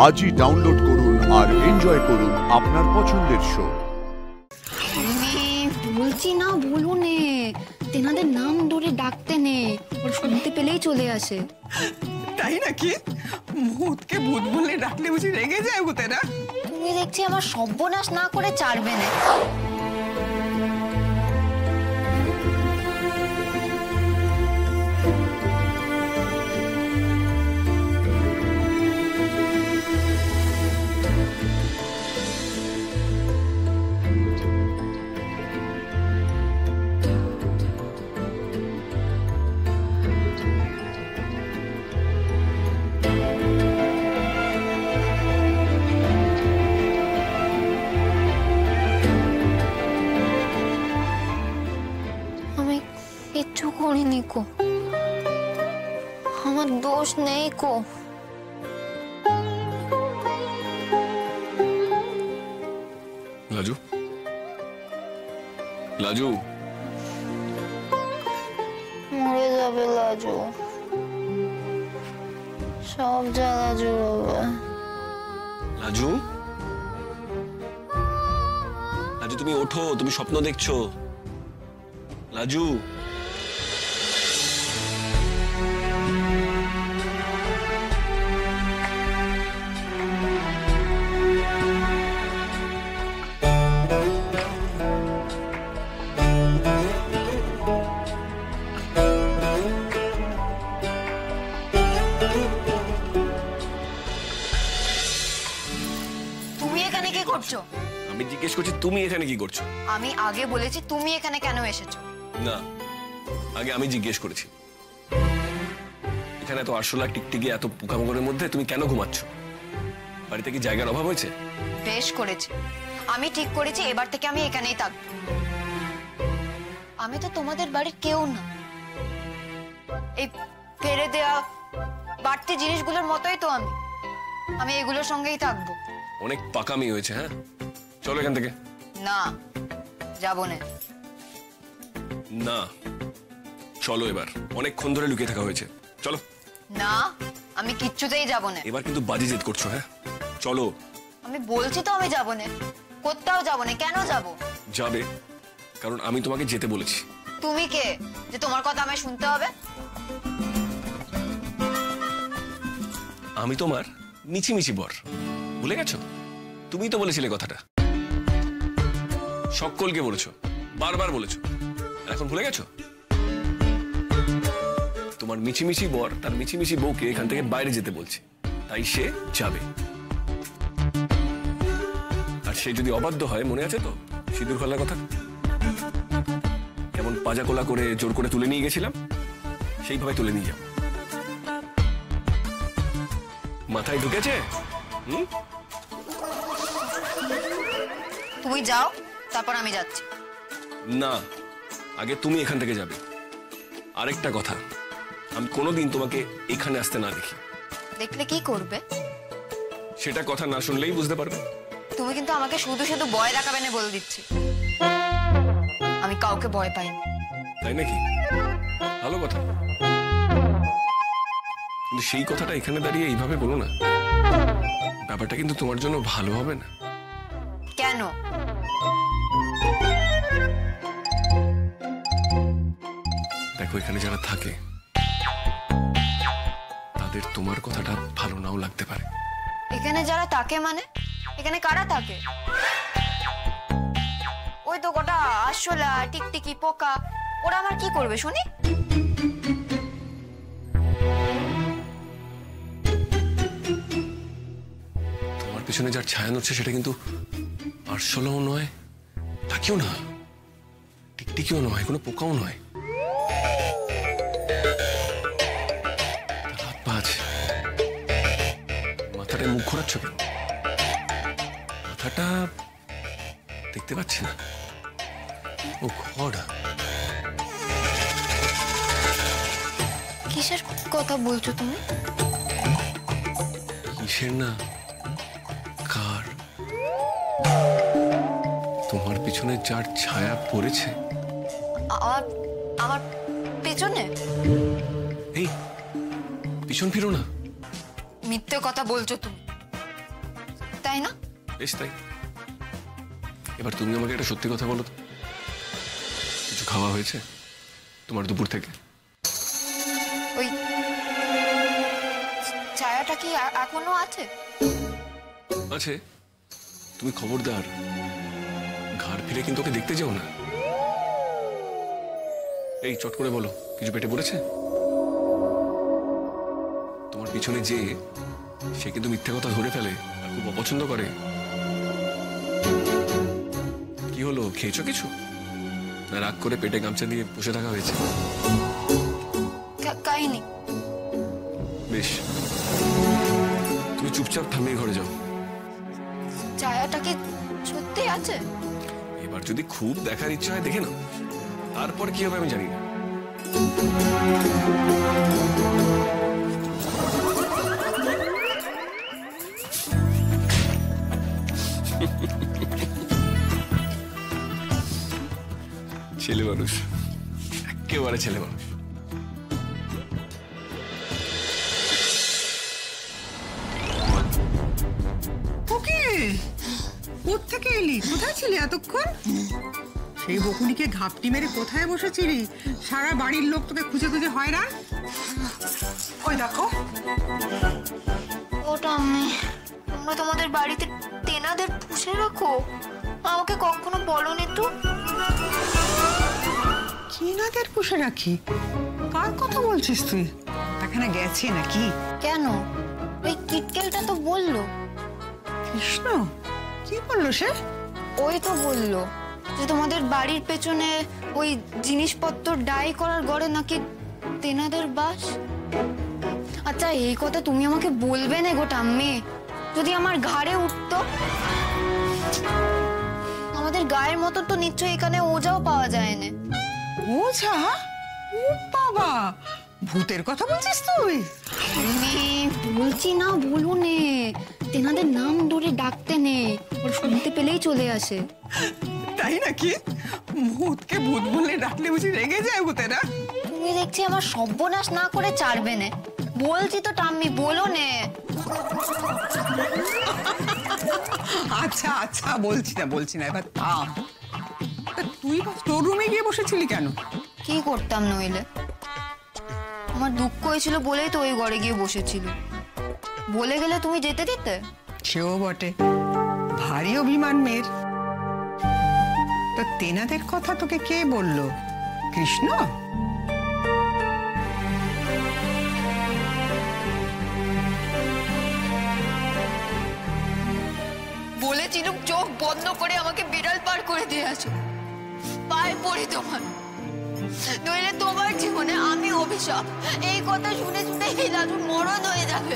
আজই ডাউনলোড করুন আর এনজয় করুন আপনার পছন্দের শো। বলছি না বলুন, তেনাদের নাম ধরে ডাকতে নেই, ওর শুনতে পেলেই চলে আসে। তাই নাকি? ভূতকে ভূত বলে ডাকলে বুঝি রেগে যায় ভূতেরা? তুমি দেখছি আমার সর্বনাশ না করে ছাড়বে না। কিচ্ছু করিনি কো, আমার দোষ নেই কো। লাজু, লাজু, মরে যাবে লাজু, সব জ্বালা জুড়বে। লাজু, লাজু তুমি ওঠো, তুমি স্বপ্ন দেখছো। লাজু, তুমি এখানে কি করছো? আমি জিজ্ঞেস করছি তুমি এখানে কি করছো? আমি আগে বলেছি তুমি এখানে কেন এসেছো। না, আগে আমি জিজ্ঞেস করেছি এখানে এত আরশোলা টিকটিকি এত পোকামাকড়ের মধ্যে তুমি কেন ঘুমাচ্ছ? বাড়িতে কি জায়গার অভাব হয়েছে? বেশ করেছি, আমি ঠিক করেছি এবার থেকে আমি এখানেই থাকবো। আমি তো তোমাদের বাড়ির কেউ না, এই ফেলে দেয়া বাড়তি জিনিসগুলোর মতোই তো আমি এগুলোর সঙ্গেই থাকবো। অনেক পাকামি হয়েছে। হ্যাঁ, চলো এখান থেকে। না, যাবো না। না, চলো, এবার অনেকক্ষণ ধরে লুকিয়ে থাকা হয়েছে, চলো। না, আমি কিচ্ছুতেই যাবো না। এবার কিন্তু বাজি জেদ করছো। হ্যাঁ, চলো। আমি বলছি তো আমি যাবো না, কোথাও যাবো না। কেন যাবো? যাবে, কারণ আমি তোমাকে যেতে বলেছি। তুমি কে যে তোমার কথা আমায় শুনতে হবে? আমি তোমার মিছিমিছি বর, ভুলে গেছো? তুমি তো বলেছিলে কথাটা, সকলকে বলেছো, বারবার বলেছো, এখন ভুলে গেছো? তোমার মিছিমিছি বর তার মিছিমিছি বউকে এখান থেকে বাইরে যেতে বলছে, তাই সে যাবে। আর সে যদি অবাধ্য হয়, মনে আছে তো সিঁদুর খোলার কথা? কেমন পাজা কোলা করে জোর করে তুলে নিয়ে গেছিলাম, সেইভাবে তুলে নিয়ে যাও। মাথায় ঢুকেছে? তুমি যাও, তারপর আমি যাচ্ছি। না, আগে তুমি এখান থেকে যাবে। আরেকটা কথা, আমি কোনোদিন তোমাকে এখানে আসতে না দেখি। দেখলে কি করবে? সেটা কথা না শুনলেই বুঝতে পারবে। তুমি কিন্তু আমাকে শুধু শুধু ভয় দেখাবে না বলে দিচ্ছি। আমি কাউকে ভয় পাই না। তাই নাকি? ভালো কথা, কিন্তু সেই কথাটা এখানে দাঁড়িয়ে এইভাবে বলো না। ব্যাপারটা কিন্তু তোমার জন্য ভালো হবে না। কেন? দেখো, এখানে যারা থাকে তাদের তোমার কথাটা ভালো নাও লাগতে পারে। এখানে যারা থাকে মানে? এখানে কারা থাকে? ওই তো গোটা আরশোলা টিকটিকি পোকা, ওরা আমার কি করবে শুনি? তোমার পিছনে যার ছায়া নড়ছে সেটা কিন্তু আরশোলাও নয়, টাকিও না, টিকটিকিও নয়, কোনো পোকাও নয়। হাত পা আছে, মাথাটায় মুখ ঘোরাচ্ছ কেন? মাথাটা দেখতে পাচ্ছি না। ও গড, কিসের কথা বলছো তুমি? কিসের না, কার? তোমার পিছনে যার ছায়া পড়েছে। আমার পেছনে? এই, পিছন ফিরো না। মিথ্যে কথা বলছো তুমি। তাই না? বেশ তাই। এবার তুমি আমাকে একটা সত্যি কথা বলো তো, কিছু খাওয়া হয়েছে তোমার দুপুর থেকে? ওই ছায়াটা কি এখনো আছে? আছে। তুমি খবরদার ঘাড় ফিরে কিন্তু ওকে দেখতে যাও না। এই চট করে বলো, কিছু পেটে পড়েছে? তোমার পিছনে যে, সে কিন্তু মিথ্যে কথা ধরে ফেলে আর খুব অপছন্দ করে। কি হলো, খেয়েছো কিছু? না রাগ করে পেটে গামছা দিয়ে বসে থাকা হয়েছে? কাহিনী। বেশ, তুমি চুপচাপ থামিয়ে ঘরে যাও। ছায়াটা কি সত্যি আছে? এবার যদি খুব দেখার ইচ্ছা হয় দেখে নাও, তারপর কি হবে আমি জানি না। ছেলে মানুষ, একেবারে ছেলে মানুষ। ওকে, কোত্থেকে এলি? কোথায় ছিলি এতক্ষণ? সেই বকুনিকে ঘাপটি মেরে কোথায় বসেছিলি? সারা বাড়ির লোক তোকে খুঁজে খুঁজে হয়রান। ওই দেখো, ওটা আমি, তোমরা তোমাদের বাড়িতে তেনাদের পুষে রাখো? আমাকে কখনো বলোনি তো। কিনাদের পুষে রাখি? কার কথা বলছিস তুই? এখানে গেছে নাকি? কেন? ওই কিটকেলটা তো বললো। কৃষ্ণ কি বললো সে? ওই তো বললো যে তোমাদের বাড়ির পেছনে ওই জিনিসপত্র ডাই করার ঘরে নাকি তেনাদের বাস। আচ্ছা, এই কথা তুমি আমাকে বলবে না গো ঠাম্মি? যদি আমার ঘাড়ে উঠতো। আমাদের গায়ের মতো তো নিশ্চয়ই এখানে ওজাও পাওয়া যায় না। ওঝা? ও বাবা, ভূতের কথা বলছিস তুই? আমি বলছি না, বলুনে। তেনাদের নাম ধরে ডাকতে নেই, ওর শুনতে পেলেই চলে আসে। তাই নাকি? ভূতকে ভূত বলে ডাকলে বুঝি রেগে যায় ভূতেরা? তুমি দেখছি আমার সর্বনাশ না করে ছাড়বে না। বলছি তো টাম্মি, বলো নে। আচ্ছা আচ্ছা, বলছি না, এবার থাম। তা তুই তোর রুমে গিয়ে বসেছিলি কেন? কি করতাম নইলে? আমার দুঃখ হয়েছিল বলেই তো ওই ঘরে গিয়ে বসেছিল। বলে গেলে তুমি যেতে দিতে? সেও বটে, ভারী অভিমান মেয়ের। তা তেনাদের কথা তোকে কে বললো? কৃষ্ণ? বলেছিল চোখ বন্ধ করে আমাকে বিড়াল পার করে দিয়ে আসো। পায়ে পড়ি তোমার, নইলে তোমার জীবনে আমি অভিশাপ। এই কথা শুনে শুনে এই লালুর মরণ হয়ে যাবে।